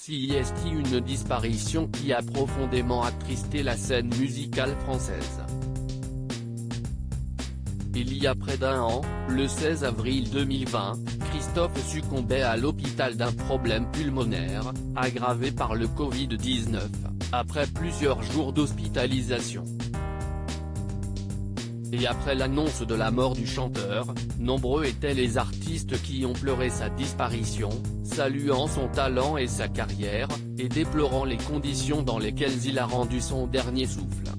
CIST, une disparition qui a profondément attristé la scène musicale française. Il y a près d'un an, le 16 avril 2020, Christophe succombait à l'hôpital d'un problème pulmonaire, aggravé par le Covid-19, après plusieurs jours d'hospitalisation. Et après l'annonce de la mort du chanteur, nombreux étaient les artistes qui ont pleuré sa disparition, saluant son talent et sa carrière, et déplorant les conditions dans lesquelles il a rendu son dernier souffle.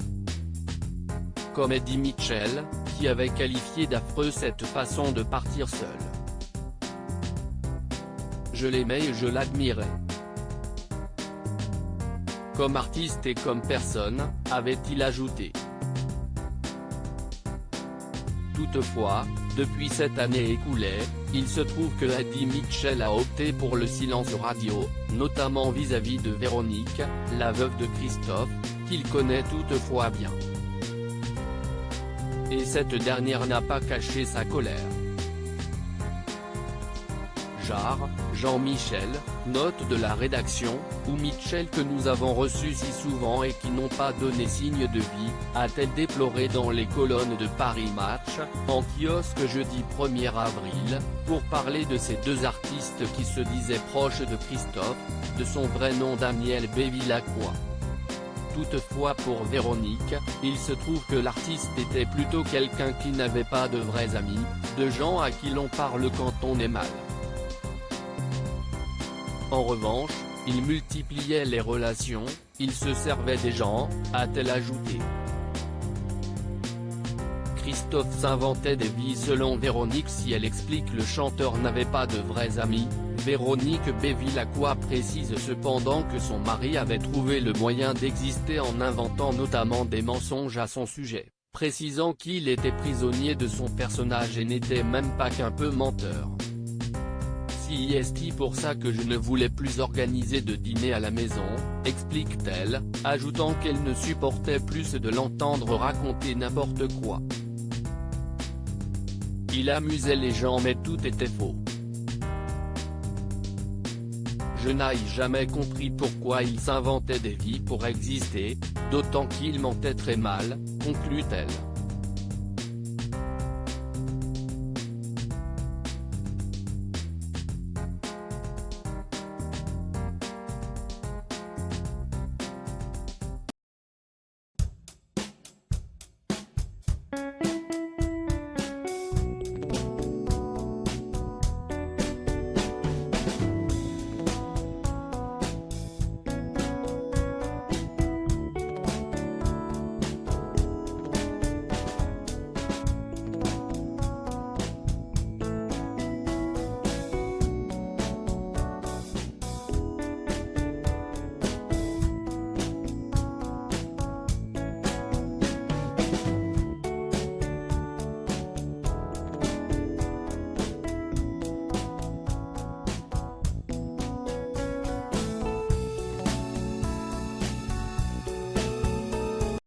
Comme Eddie Mitchell, qui avait qualifié d'affreux cette façon de partir seul. Je l'aimais et je l'admirais. Comme artiste et comme personne, avait-il ajouté. Toutefois, depuis cette année écoulée, il se trouve que Eddie Mitchell a opté pour le silence radio, notamment vis-à-vis de Véronique, la veuve de Christophe, qu'il connaît toutefois bien. Et cette dernière n'a pas caché sa colère. Jar, Jean-Michel, note de la rédaction, ou Mitchell que nous avons reçus si souvent et qui n'ont pas donné signe de vie, a-t-elle déploré dans les colonnes de Paris Match, en kiosque jeudi 1er avril, pour parler de ces deux artistes qui se disaient proches de Christophe, de son vrai nom Daniel Bevilacqua. Toutefois pour Véronique, il se trouve que l'artiste était plutôt quelqu'un qui n'avait pas de vrais amis, de gens à qui l'on parle quand on est mal. En revanche, il multipliait les relations, il se servait des gens, a-t-elle ajouté. Christophe s'inventait des vies selon Véronique. Si elle explique le chanteur n'avait pas de vrais amis, Véronique Bevilacqua précise cependant que son mari avait trouvé le moyen d'exister en inventant notamment des mensonges à son sujet, précisant qu'il était prisonnier de son personnage et n'était même pas qu'un peu menteur. CIST pour ça que je ne voulais plus organiser de dîner à la maison, explique-t-elle, ajoutant qu'elle ne supportait plus de l'entendre raconter n'importe quoi. Il amusait les gens mais tout était faux. Je n'ai jamais compris pourquoi il s'inventait des vies pour exister, d'autant qu'il mentait très mal, conclut-elle.